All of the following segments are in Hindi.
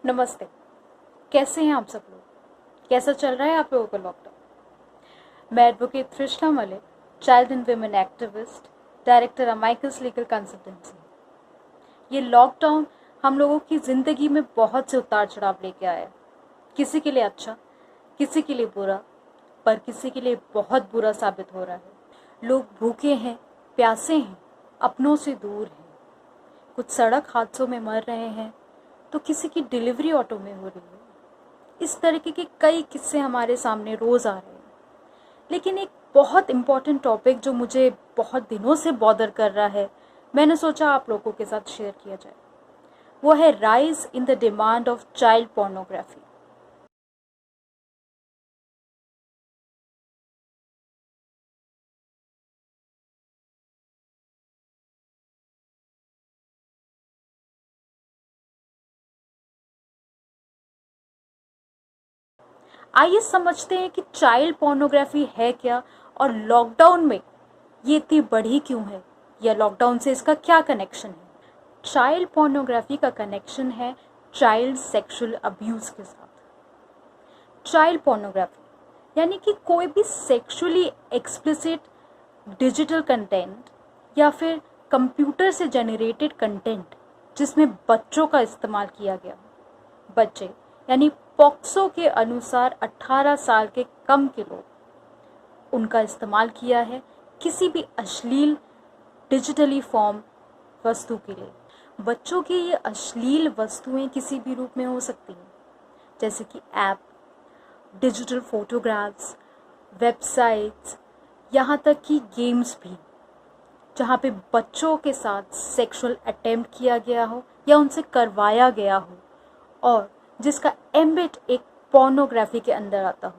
नमस्ते। कैसे हैं आप सब लोग? कैसा चल रहा है आप लोगों का लॉकडाउन? मैं एडवोकेट तृष्णा Malik, child and women activist, director amicus legal consultancy. ये लॉकडाउन हम लोगों की ज़िंदगी में बहुत से उतार चढ़ाव लेके आया। किसी के लिए अच्छा, किसी के लिए बुरा, पर किसी के लिए बहुत बुरा साबित हो रहा है। लोग भूखे हैं, प्यासे हैं, अपनों से दूर हैं, कुछ सड़क हादसों में मर रहे हैं तो किसी की डिलीवरी ऑटो में हो रही है। इस तरीके के कई किस्से हमारे सामने रोज़ आ रहे हैं। लेकिन एक बहुत इम्पॉर्टेंट टॉपिक जो मुझे बहुत दिनों से बॉदर कर रहा है, मैंने सोचा आप लोगों के साथ शेयर किया जाए। वो है rise in the demand of child pornography. आइए समझते हैं कि चाइल्ड पोर्नोग्राफी है क्या और लॉकडाउन में ये इतनी बढ़ी क्यों है, या लॉकडाउन से इसका क्या कनेक्शन है। चाइल्ड पोर्नोग्राफी का कनेक्शन है चाइल्ड सेक्सुअल अब्यूज़ के साथ। चाइल्ड पोर्नोग्राफी यानी कि कोई भी सेक्सुअली एक्सप्लिसिट डिजिटल कंटेंट या फिर कंप्यूटर से जनरेटेड कंटेंट जिसमें बच्चों का इस्तेमाल किया गया। बच्चे यानी पॉक्सो के अनुसार 18 साल के कम के लोग, उनका इस्तेमाल किया है किसी भी अश्लील डिजिटली फॉर्म वस्तु के लिए। बच्चों की ये अश्लील वस्तुएं किसी भी रूप में हो सकती हैं, जैसे कि ऐप, डिजिटल फोटोग्राफ्स, वेबसाइट्स, यहाँ तक कि गेम्स भी, जहाँ पे बच्चों के साथ सेक्सुअल अटेम्प्ट किया गया हो या उनसे करवाया गया हो और जिसका एम्बिट एक पोर्नोग्राफी के अंदर आता हो,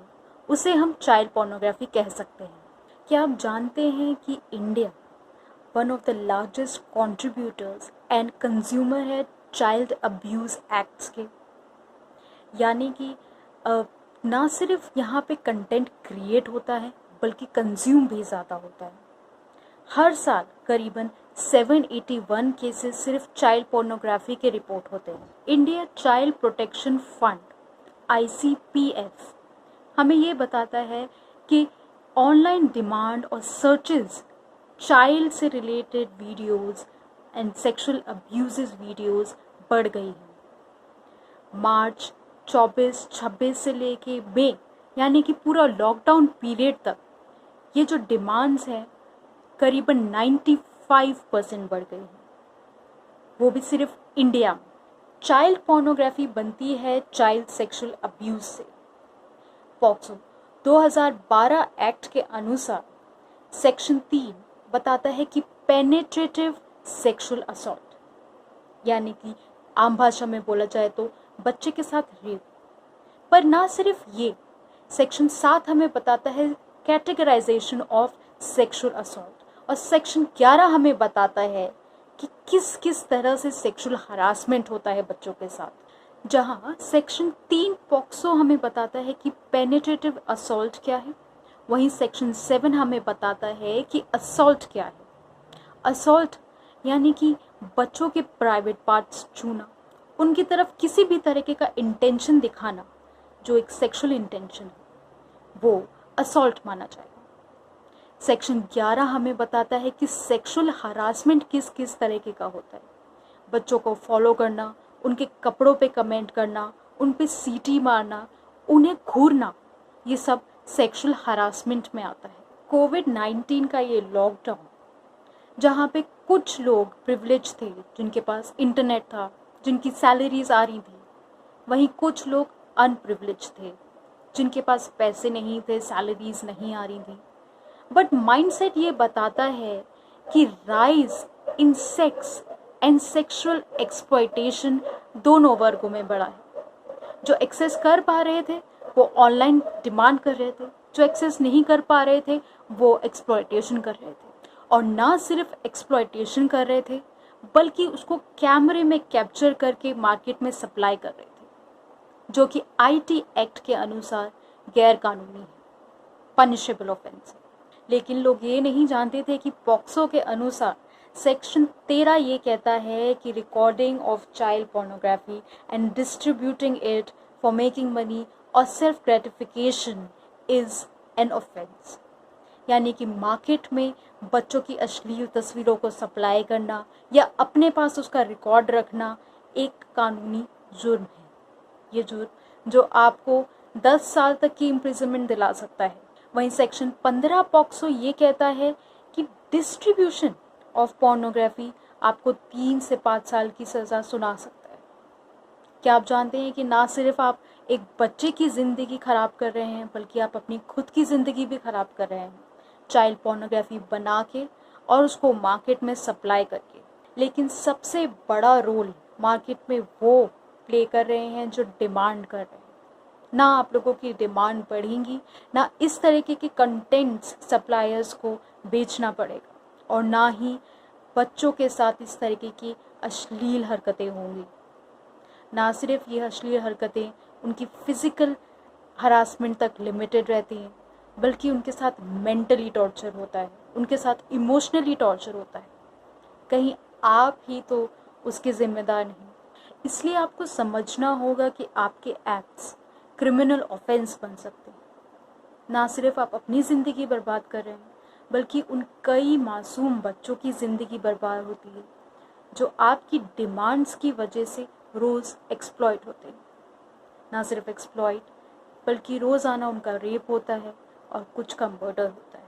उसे हम चाइल्ड पोर्नोग्राफी कह सकते हैं। क्या आप जानते हैं कि India one of the largest contributors and consumer है चाइल्ड अब्यूज़ एक्ट्स के। यानी कि ना सिर्फ यहाँ पे कंटेंट क्रिएट होता है बल्कि कंज्यूम भी ज़्यादा होता है। हर साल करीबन 781 केसेस सिर्फ चाइल्ड पोर्नोग्राफी के रिपोर्ट होते हैं। India child protection fund ICPF हमें ये बताता है कि ऑनलाइन डिमांड और सर्चेस चाइल्ड से related videos and sexual abuses videos बढ़ गई है। मार्च 24-26 से लेके मई यानी कि पूरा लॉकडाउन पीरियड तक ये जो डिमांड्स हैं करीबन 95% बढ़ गई है, वो भी सिर्फ इंडिया में। चाइल्ड पोर्नोग्राफी बनती है चाइल्ड सेक्सुअल अब्यूज़ से। पॉक्सो 2012 एक्ट के अनुसार सेक्शन 3 बताता है कि पेनेट्रेटिव सेक्सुअल असॉल्ट, यानी कि आम भाषा में बोला जाए तो बच्चे के साथ रेप। पर ना सिर्फ ये, सेक्शन 7 हमें बताता है कैटेगराइजेशन ऑफ सेक्सुअल असॉल्ट, और सेक्शन 11 हमें बताता है कि किस किस तरह से सेक्सुअल हरासमेंट होता है बच्चों के साथ। जहाँ सेक्शन 3 पॉक्सो हमें बताता है कि पेनिट्रेटिव असॉल्ट क्या है, वहीं सेक्शन 7 हमें बताता है कि असॉल्ट क्या है। असॉल्ट यानी कि बच्चों के प्राइवेट पार्ट्स छूना, उनकी तरफ किसी भी तरीके का इंटेंशन दिखाना जो एक सेक्सुअल इंटेंशन है, वो असॉल्ट माना जाएगा। सेक्शन 11 हमें बताता है कि सेक्सुअल हरासमेंट किस किस तरीके का होता है। बच्चों को फॉलो करना, उनके कपड़ों पे कमेंट करना, उन पे सीटी मारना, उन्हें घूरना, ये सब सेक्सुअल हरासमेंट में आता है। कोविड-19 का ये लॉकडाउन, जहाँ पे कुछ लोग प्रिविलेज थे, जिनके पास इंटरनेट था, जिनकी सैलरीज आ रही थी, वहीं कुछ लोग अनप्रिविलेज थे, जिनके पास पैसे नहीं थे, सैलरीज नहीं आ रही थी। बट माइंडसेट ये बताता है कि rise in sex and sexual exploitation दोनों वर्गों में बढ़ा है। जो एक्सेस कर पा रहे थे वो ऑनलाइन डिमांड कर रहे थे, जो एक्सेस नहीं कर पा रहे थे वो एक्सप्लॉयटेशन कर रहे थे। और ना सिर्फ एक्सप्लॉयटेशन कर रहे थे बल्कि उसको कैमरे में कैप्चर करके मार्केट में सप्लाई कर रहे थे, जो कि IT एक्ट के अनुसार गैर कानूनी है, पनिशेबल ऑफेंस है। लेकिन लोग ये नहीं जानते थे कि पॉक्सो के अनुसार सेक्शन 13 ये कहता है कि recording of child pornography and distributing it for making money और self gratification is an offence. यानी कि मार्केट में बच्चों की अश्लील तस्वीरों को सप्लाई करना या अपने पास उसका रिकॉर्ड रखना एक कानूनी जुर्म है। ये जुर्म जो आपको 10 साल तक की इम्प्रिजनमेंट दिला सकता है। वहीं सेक्शन 15 पॉक्सो ये कहता है कि डिस्ट्रीब्यूशन ऑफ पोर्नोग्राफी आपको 3 से 5 साल की सज़ा सुना सकता है। क्या आप जानते हैं कि ना सिर्फ आप एक बच्चे की ज़िंदगी ख़राब कर रहे हैं बल्कि आप अपनी खुद की ज़िंदगी भी ख़राब कर रहे हैं चाइल्ड पोर्नोग्राफी बना के और उसको मार्केट में सप्लाई करके। लेकिन सबसे बड़ा रोल मार्केट में वो प्ले कर रहे हैं जो डिमांड कर रहे हैं। ना आप लोगों की डिमांड बढ़ेगी, ना इस तरीके के कंटेंट्स सप्लायर्स को बेचना पड़ेगा और ना ही बच्चों के साथ इस तरीके की अश्लील हरकतें होंगी। ना सिर्फ ये अश्लील हरकतें उनकी फ़िज़िकल हरासमेंट तक लिमिटेड रहती हैं बल्कि उनके साथ मेंटली टॉर्चर होता है, उनके साथ इमोशनली टॉर्चर होता है। कहीं आप ही तो उसके ज़िम्मेदार नहीं। इसलिए आपको समझना होगा कि आपके एक्ट्स क्रिमिनल ऑफेंस बन सकते हैं। ना सिर्फ आप अपनी ज़िंदगी बर्बाद कर रहे हैं बल्कि उन कई मासूम बच्चों की ज़िंदगी बर्बाद होती है जो आपकी डिमांड्स की वजह से रोज़ एक्सप्लॉइट होते हैं। ना सिर्फ एक्सप्लॉइट बल्कि रोज़ाना उनका रेप होता है और कुछ का मर्डर होता है।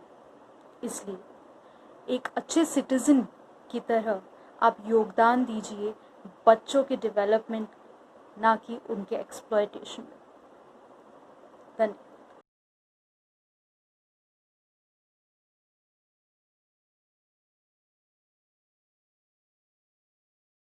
इसलिए एक अच्छे सिटीज़न की तरह आप योगदान दीजिए बच्चों के डेवलपमेंट, ना कि उनके एक्सप्लॉयटेशन में। धन्यवाद।